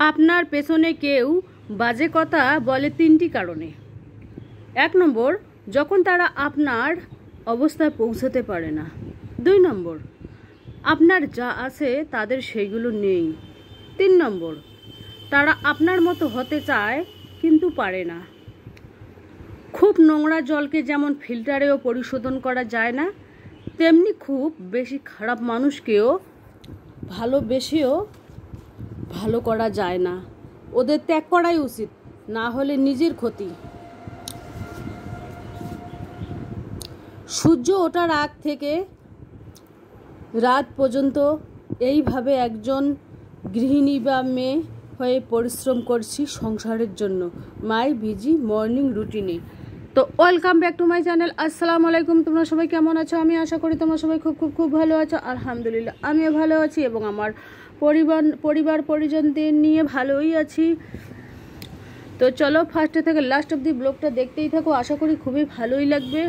আপনার পেছনে কেউ বাজে কথা বলে তিনটি কারণে। 1 নম্বর, যখন তারা আপনার অবস্থায় পৌঁছতে পারে না। 2 নম্বর, আপনার যা আছে তাদের সেইগুলো নেই। 3 নম্বর, তারা আপনার মতো হতে চায় কিন্তু পারে না। খুব নোংরা জলকে যেমন ফিল্টারেও পরিশোধন করা যায় না, তেমনি খুব বেশি খারাপ মানুষকেও ভালোবেসেও ভালো করা যায় না। ওদের ত্যাগ করাই উচিত, না হলে নিজের ক্ষতি। সূর্য ওঠার আগ থেকে রাত পর্যন্ত এইভাবে একজন গৃহিণী বা মেয়ে হয়ে পরিশ্রম করছি সংসারের জন্য, মাই বিজি মর্নিং রুটিনে। তো welcome back to my channel. আসসালামু আলাইকুম। তোমরা সবাই কেমন আছো? আমি আশা করি তোমরা সবাই খুব খুব খুব ভালো আছো। আলহামদুলিল্লাহ আমিও ভালো আছি এবং আমার পরিবার পরিজনদের নিয়ে ভালোই আছি। তো চলো ফার্স্টে থেকে লাস্ট অবধি ব্লগটা দেখতেই থাকো, আশা করি খুবই ভালোই লাগবে।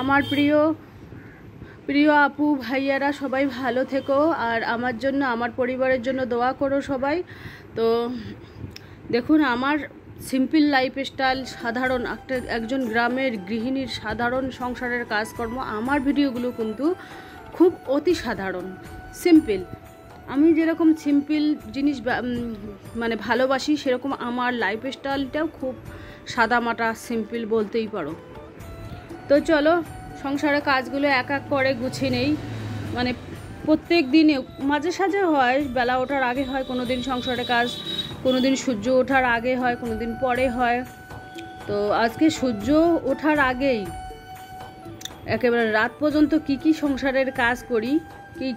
আমার প্রিয় আপু ভাইয়ারা সবাই ভালো থেকো, আর আমার জন্য আমার পরিবারের জন্য দোয়া করো সবাই। তো দেখুন, আমার সিম্পল লাইফস্টাইল, সাধারণ একজন গ্রামের গৃহিণীর সাধারণ সংসারের কাজকর্ম, আমার ভিডিওগুলো কিন্তু খুব অতি সাধারণ, সিম্পল। আমি যেরকম সিম্পল জিনিস মানে ভালোবাসি, সেরকম আমার লাইফস্টাইলটাও খুব সাদামাটা সিম্পল বলতেই পারো। তো চলো সংসারের কাজগুলো এক এক করে গুছিয়ে নেই। মানে প্রত্যেক দিনে মাঝে সাঝে হয়, বেলা ওঠার আগে হয় কোনো দিন সংসারের কাজ, কোনো দিন সূর্য ওঠার আগে হয়, কোনো দিন পরে হয়। তো আজকে সূর্য ওঠার আগেই একেবারে রাত পর্যন্ত কি সংসারের কাজ করি,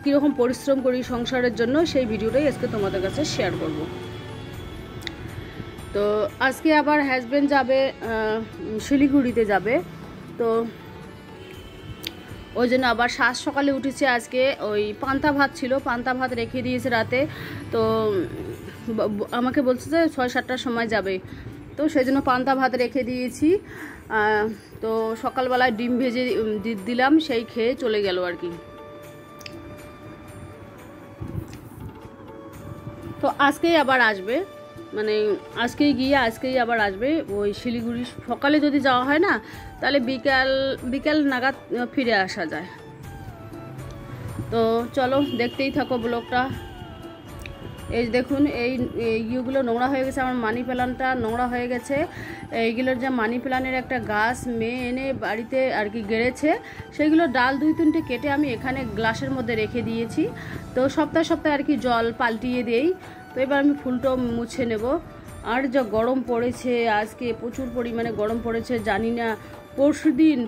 কীরকম পরিশ্রম করি সংসারের জন্য, সেই ভিডিওটাই আজকে তোমাদের কাছে শেয়ার করব। তো আজকে আবার হাজব্যান্ড যাবে শিলিগুড়িতে যাবে, তো ওই জন্য আবার সকালে উঠেছে। আজকে ওই পান্তা ভাত ছিল, পান্তা ভাত রেখে দিয়েছে রাতে। তো আমাকে বলছে যে 6-7টার সময় যাবে, তো সেই জন্য পান্তা ভাত রেখে দিয়েছি। তো সকালবেলায় ডিম ভেজে দিলাম, সেই খেয়ে চলে গেল আর কি। তো আজকেই আবার আসবে, মানে আজকেই আবার আসবে ওই শিলিগুড়ি। সকালে যদি যাওয়া হয় না, তাহলে বিকাল নাগাদ ফিরে আসা যায়। তো চলো দেখতেই থাকো ব্লগটা। এই দেখুন, এইগুলো নোংরা হয়ে গেছে, আমার মানি প্ল্যান্টটা নোংরা হয়ে গেছে। এইগুলোর যে মানি প্ল্যান্টের একটা গাছ মেয়ে এনে বাড়িতে আর কি গেড়েছে, সেইগুলো ডাল 2-3টে কেটে আমি এখানে গ্লাসের মধ্যে রেখে দিয়েছি। তো সপ্তাহে আর কি জল পাল্টিয়ে দেই। তো এবার আমি ফুলটা মুছে নেব। আর যা গরম পড়েছে আজকে, প্রচুর পরিমাণে গরম পড়েছে। জানি না পরশুদিন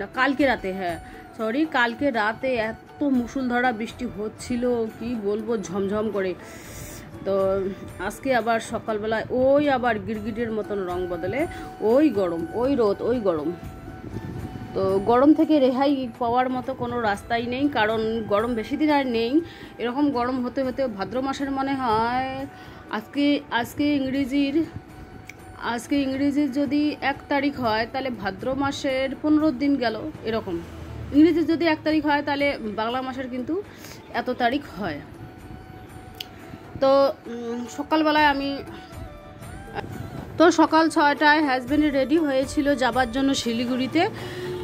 না, কালকে রাতে এত মুষলধারা বৃষ্টি হচ্ছিল, কি বলবো, ঝমঝম করে। তো আজকে আবার সকালবেলায় ওই আবার গিরগিটের মতন রং বদলে, ওই গরম, ওই রোদ, ওই গরম। তো গরম থেকে রেহাই পাওয়ার মতো কোনো রাস্তাই নেই, কারণ গরম বেশি দিন আর নেই। এরকম গরম হতে হতে ভাদ্র মাসের মনে হয় আজকে ইংরেজির যদি 1 তারিখ হয়, তাহলে ভাদ্র মাসের 15 দিন গেল এরকম। ইংরেজির যদি 1 তারিখ হয়, তাহলে বাংলা মাসের কিন্তু এত তারিখ হয়। তো সকালবেলায় সকাল 6টায় হাজব্যান্ড রেডি হয়েছিল যাবার জন্য শিলিগুড়িতে।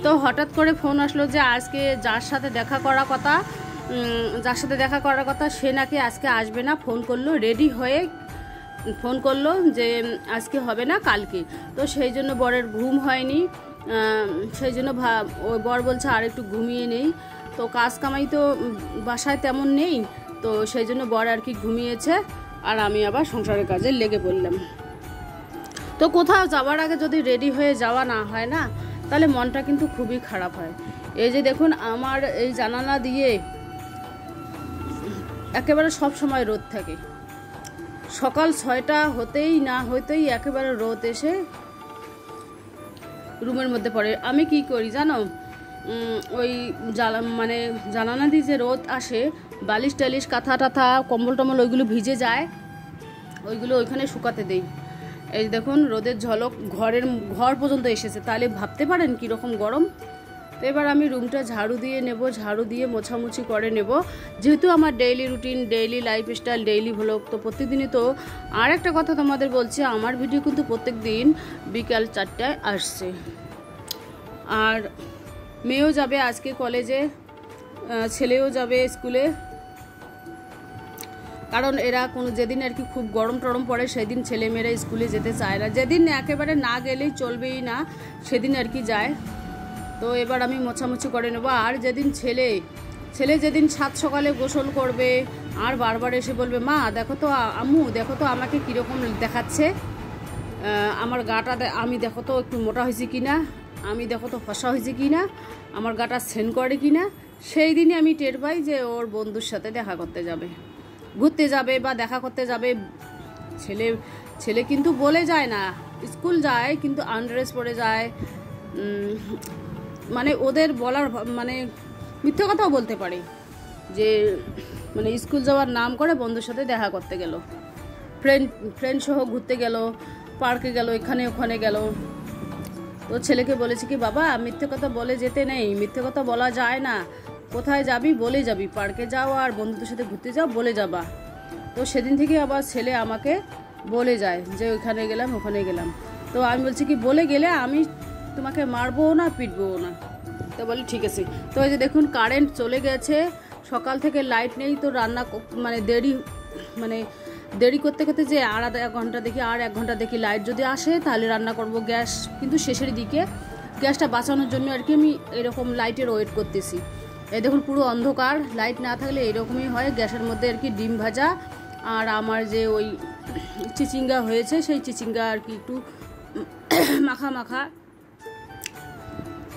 তো হঠাৎ করে ফোন আসলো যে আজকে যার সাথে দেখা করার কথা সে নাকি আজকে আসবে না। ফোন করলো, রেডি হয়ে ফোন করলো যে আজকে হবে না, কালকে। তো সেই জন্য বরের ঘুম হয়নি, সেই জন্য ওই বর বলছে আর একটু ঘুমিয়ে নেই। তো কাজ কামাই তো বাসায় তেমন নেই, তো সেই জন্য বর আর কি ঘুমিয়েছে, আর আমি আবার সংসারের কাজে লেগে পড়লাম। তো কোথাও যাওয়ার আগে যদি রেডি হয়ে যাওয়া না হয় না, তাহলে মনটা কিন্তু খুবই খারাপ হয়। এই যে দেখুন, আমার এই জানালা দিয়ে একেবারে সব সময় রোদ থাকে। সকাল 6টা হতেই একেবারে রোদ এসে রুমের মধ্যে পড়ে। আমি কি করি জানো, ওই জানালা দিয়ে যে রোদ আসে, বালিশ টালিশ কাঁথা টাথা কম্বল টম্বল ওইগুলো ভিজে যায়, ওইগুলো ওইখানে শুকাতে দেই। এই দেখুন রোদের ঝলক ঘর পর্যন্ত এসেছে, তাহলে ভাবতে পারেন কীরকম গরম। তো এবার আমি রুমটা ঝাড়ু দিয়ে নেব, ঝাড়ু দিয়ে মোছামুছি করে নেব, যেহেতু আমার daily routine, daily lifestyle, daily vlog. তো প্রত্যেকদিনই তো আর একটা কথা তোমাদের বলছি, আমার ভিডিও কিন্তু প্রত্যেক দিন বিকাল 4টায় আসছে। আর মেয়েও যাবে আজকে কলেজে, ছেলেও যাবে স্কুলে, কারণ এরা কোনো যেদিন আর কি খুব গরম টরম পড়ে সেদিন ছেলেমেয়েরা স্কুলে যেতে চায় না, যেদিন একেবারে না গেলেই চলবেই না সেদিন আর কি যায়। তো এবার আমি মোছামুছি করে নেবো। আর যেদিন ছেলে যেদিন সাত সকালে গোসল করবে আর বারবার এসে বলবে, মা দেখো তো, আম্মু দেখো তো আমাকে কীরকম দেখাচ্ছে, আমার গাটা আমি দেখো তো একটু মোটা হয়েছি কি না, আমি দেখো তো ফসা হয়েছে কি না, আমার গাটা সেন করে কি না, সেই দিনই আমি টের পাই যে ওর বন্ধুর সাথে দেখা করতে যাবে, ঘুরতে যাবে বা দেখা করতে যাবে। ছেলে কিন্তু বলে যায় না, স্কুল যায় কিন্তু আনড্রেস পরে যায়, মানে ওদের বলার মানে মিথ্যে কথাও বলতে পারে যে মানে স্কুল যাওয়ার নাম করে বন্ধুর সাথে দেখা করতে গেল, ফ্রেন্ড সহ ঘুরতে গেল, পার্কে গেল, এখানে ওখানে গেল। তো ছেলেকে বলেছি কি, বাবা মিথ্যে কথা বলে যেতে নেই, মিথ্যে কথা বলা যায় না, কোথায় যাবি বলে যাবি, পার্কে যাও আর বন্ধুদের সাথে ঘুরতে যাও বলে যাবা। তো সেদিন থেকে আবার ছেলে আমাকে বলে যায় যে ওইখানে গেলাম ওখানে গেলাম। তো আমি বলছি কি, বলে গেলে আমি তোমাকে মারবো না পিটবো না। তো বলি ঠিক আছে। তো এই যে দেখুন কারেন্ট চলে গেছে, সকাল থেকে লাইট নেই, তো রান্না মানে দেরি করতে করতে যে আর এক ঘন্টা দেখি, আর 1 ঘন্টা দেখি লাইট যদি আসে তাহলে রান্না করব। গ্যাস কিন্তু শেষের দিকে, গ্যাসটা বাঁচানোর জন্য আর কি আমি এরকম লাইটের ওয়েট করতেছি। এই দেখুন পুরো অন্ধকার, লাইট না থাকলে এরকমই হয়, গ্যাসের মধ্যে আর কি ডিম ভাজা আর আমার যে ওই চিচিঙ্গা হয়েছে সেই চিচিঙ্গা আর কি একটু মাখা মাখা।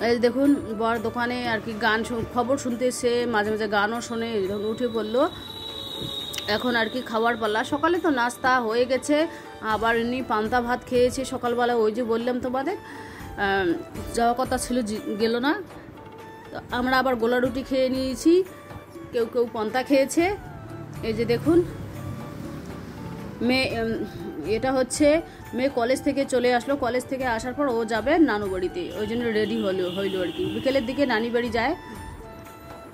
এই দেখুন বর দোকানে আর কি খবর শুনতেছে, মাঝে মাঝে গানও শোনে, যখন উঠে পড়লো। এখন আর কি খাওয়ার পালা। সকালে তো নাস্তা হয়ে গেছে, আবার এমনি পান্তা ভাত খেয়েছি সকালবেলা, ওই যে বললাম তোমাদের যাওয়া কথা ছিল গেল না। তো আমরা আবার গোলা রুটি খেয়ে নিয়েছি, কেউ কেউ পান্তা খেয়েছে। এই যে দেখুন এটা হচ্ছে মেয়ে কলেজ থেকে চলে আসলো, কলেজ থেকে আসার পর ও যাবে নানু বাড়িতে, ওই জন্য রেডি হইলো আর কি, বিকেলের দিকে নানি বাড়ি যায়।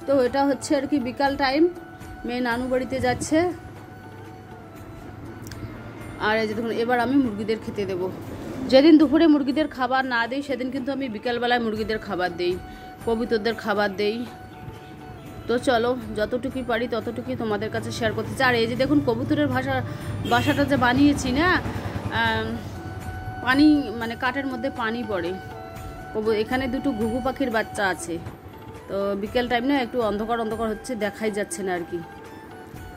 তো এটা হচ্ছে আর কি বিকাল টাইম, মেয়ে নানু বাড়িতে যাচ্ছে। আর এই যে দেখুন এবার আমি মুরগিদের খেতে দেবো। যেদিন দুপুরে মুরগিদের খাবার না দিই সেদিন কিন্তু আমি বিকালবেলায় মুরগিদের খাবার দিই, কবুতরদের খাবার দেই। তো চলো যতটুকুই পারি ততটুকুই তোমাদের কাছে শেয়ার করতে চাই। আর এই যে দেখুন কবুতরের বাসাটা যে বানিয়েছি না, পানি মানে কাঠের মধ্যে পানি পড়ে, এখানে দুটো ঘুঘু পাখির বাচ্চা আছে। তো বিকেল টাইম না একটু অন্ধকার অন্ধকার হচ্ছে, দেখাই যাচ্ছে না আর কি।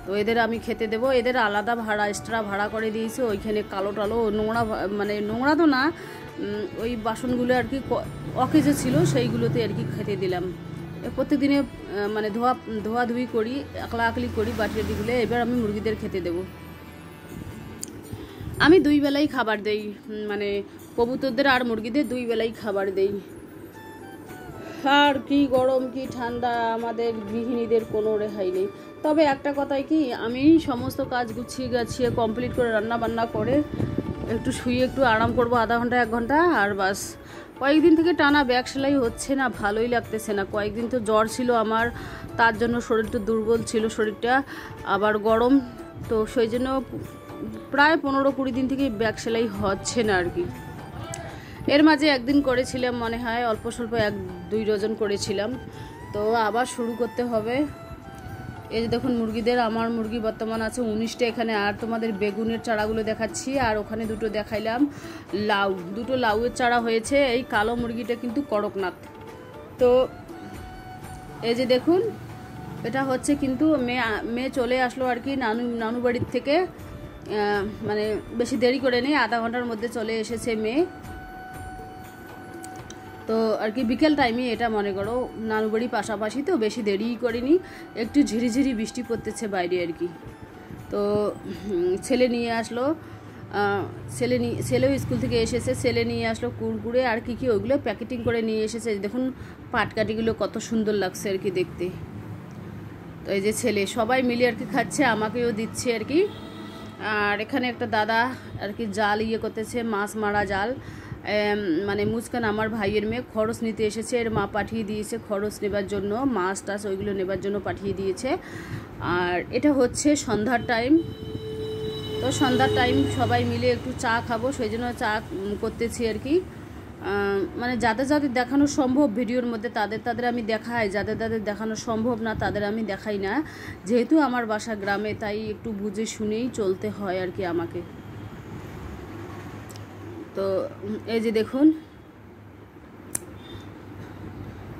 তো এদের আমি খেতে দেবো, এদের আলাদা ভাড়া এক্সট্রা ভাড়া করে দিয়েছে, ওইখানে কালো টালো নোংরা, মানে নোংরা তো না, ওই বাসনগুলো আর কি অকেজে ছিল সেইগুলোতে আর কি খেতে দিলাম। প্রত্যেকদিনে মানে ধোয়াধুয়ি করি, আকলি করি বাটিগুলো। এবার আমি মুরগিদের খেতে দেব। আমি 2 বেলাই খাবার দেই, মানে কবুতরদের আর মুরগিদের 2 বেলাই খাবার দেই। আর কি গরম কি ঠান্ডা, আমাদের গৃহিণীদের কোনো রেহাই নেই। তবে একটা কথাই কি, আমি সমস্ত কাজ গুছিয়ে গাছিয়ে কমপ্লিট করে রান্না বান্না করে একটু শুয়ে একটু আরাম করব আধা ঘন্টা 1 ঘন্টা, আর বাস। কয়েকদিন থেকে টানা ব্যাগ সেলাই হচ্ছে না, ভালোই লাগতেছে না। কয়েকদিন তো জ্বর ছিল আমার, তার জন্য শরীরটা দুর্বল ছিল শরীরটা, আবার গরম, তো সেই জন্য প্রায় 15-20 দিন থেকে ব্যাগ সেলাই হচ্ছে না আর কি। এর মাঝে একদিন করেছিলাম মনে হয়, অল্প স্বল্প 1-2 ডজন করেছিলাম। তো আবার শুরু করতে হবে। এই যে দেখুন মুরগিদের, আমার মুরগি বর্তমান আছে 19টা এখানে। আর তোমাদের বেগুনের চারাগুলো দেখাচ্ছি, আর ওখানে 2টো দেখাইলাম লাউ, 2টো লাউয়ের চারা হয়েছে। এই কালো মুরগিটা কিন্তু করকনাথ। তো এই যে দেখুন এটা হচ্ছে কিন্তু মেয়ে চলে আসলো আর কি নানু বাড়ির থেকে, মানে বেশি দেরি করে নেই, আধা ঘন্টার মধ্যে চলে এসেছে মেয়ে। তো আর কি বিকেল টাইমে এটা মনে করো নানু বাড়ি পাশাপাশি, তো বেশি দেরিই করিনি, একটু ঝিরিঝিরি বৃষ্টি পড়তেছে বাইরে আর কি। তো ছেলে নিয়ে আসলো, ছেলেও স্কুল থেকে এসেছে, ছেলে নিয়ে আসলো কুরকুরে আর কি ওইগুলো প্যাকেটিং করে নিয়ে এসেছে। দেখুন পাটকাঠিগুলো কত সুন্দর লাগছে আর কি দেখতে। তো এই যে ছেলে সবাই মিলে আর কি খাচ্ছে, আমাকেও দিচ্ছে আর কি। আর এখানে একটা দাদা আর কি জাল করতেছে, মাছ মারা জাল। মানে মুস্কান আমার ভাইয়ের মেয়ে খরচ নিতে এসেছে, এর মা পাঠিয়ে দিয়েছে খরচ নেবার জন্য, মাছ টাছ ওইগুলো নেবার জন্য পাঠিয়ে দিয়েছে। আর এটা হচ্ছে সন্ধ্যার টাইম, তো সন্ধ্যার টাইম সবাই মিলে একটু চা খাবো, সেই জন্য চা করতেছি আর কি। মানে যাদের যাদের দেখানো সম্ভব ভিডিওর মধ্যে তাদের আমি দেখাই, যাদের দেখানো সম্ভব না তাদের আমি দেখাই না, যেহেতু আমার বাসা গ্রামে তাই একটু বুঝে শুনেই চলতে হয় আর কি আমাকে। তো এই যে দেখুন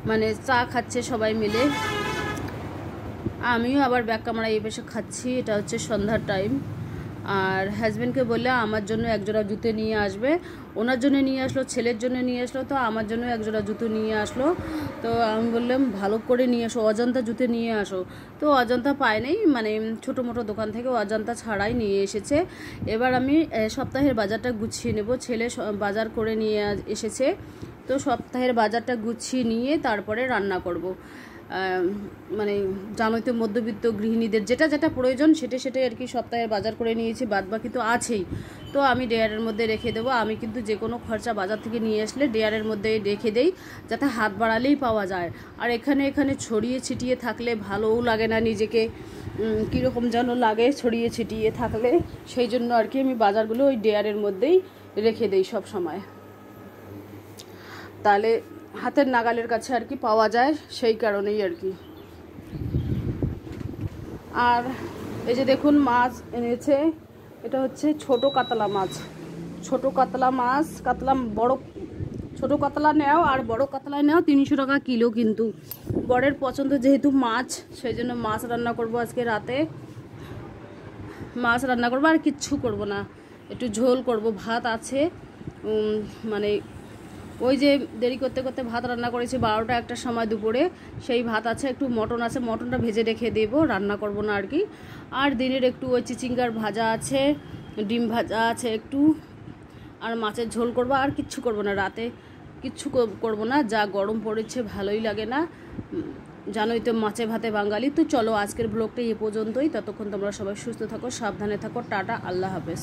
মানে চা খাচ্ছে সবাই মিলে, আমিও আবার ব্যাক ক্যামেরা এই পাশে খাচ্ছি। এটা হচ্ছে সন্ধ্যার টাইম। আর হাজব্যান্ডকে বললে আমার জন্য একজোড়া জুতো নিয়ে আসবে, ওনার জন্য নিয়ে আসলো, ছেলের জন্য নিয়ে আসলো, তো আমার জন্য একজোড়া জুতো নিয়ে আসলো। তো আমি বললাম ভালো করে নিয়ে আসো, অজন্তা জুতো নিয়ে আসো। তো অজন্তা পায় নাই, মানে ছোটো মোটো দোকান থেকে অজন্তা ছাড়াই নিয়ে এসেছে। এবার আমি সপ্তাহের বাজারটা গুছিয়ে নেব, ছেলে বাজার করে নিয়ে এসেছে, তো সপ্তাহের বাজারটা গুছিয়ে নিয়ে তারপরে রান্না করব। মানে জানোই তো মধ্যবিত্ত গৃহিণীদের যেটা যেটা প্রয়োজন সেটাই আর কি সপ্তাহের বাজার করে নিয়েছি, বাদ বাকি তো আছেই, তো আমি ডেয়ারের মধ্যে রেখে দেবো। আমি কিন্তু যে কোনো খরচা বাজার থেকে নিয়ে আসলে ডেয়ারের মধ্যে রেখে দেই, যাতে হাত বাড়ালেই পাওয়া যায়। আর এখানে ছড়িয়ে ছিটিয়ে থাকলে ভালোও লাগে না, নিজেকে কীরকম যেন লাগে ছড়িয়ে ছিটিয়ে থাকলে, সেই জন্য আর কি আমি বাজারগুলো ওই ডেয়ারের মধ্যেই রেখে দেই সব সময়, তাহলে হাতের নাগালের কাছে আর কি পাওয়া যায়, সেই কারণেই আর কি। আর এই যে দেখুন মাছ এনেছে, এটা হচ্ছে ছোট কাতলা মাছ, ছোট কাতলা মাছ, কাতলা বড়, ছোট কাতলা নেও আর বড় কাতলা নেও 300 টাকা কিলো, কিন্তু বরের পছন্দ যেহেতু মাছ, সেই জন্য মাছ রান্না করব আজকে রাতে, মাছ রান্না করবো আর কিচ্ছু করব না, একটু ঝোল করব, ভাত আছে, মানে ওই যে দেরি করতে করতে ভাত রান্না করেছি 12টা 1টার সময় দুপুরে, সেই ভাত আছে, একটু মটন আছে, মটনটা ভেজে রেখে দেবো, রান্না করব না আর কি। আর দিনের একটু ওই চিচিঙ্গার ভাজা আছে, ডিম ভাজা আছে একটু, আর মাছের ঝোল করব, আর কিচ্ছু করব না, রাতে কিচ্ছু করব না, যা গরম পড়েছে ভালোই লাগে না, জানোই তো মাছে ভাতে বাঙালি। তো চলো আজকের ব্লগটা এ পর্যন্তই, ততক্ষণ তোমরা সবাই সুস্থ থাকো, সাবধানে থাকো, টাটা, আল্লাহ হাফেজ।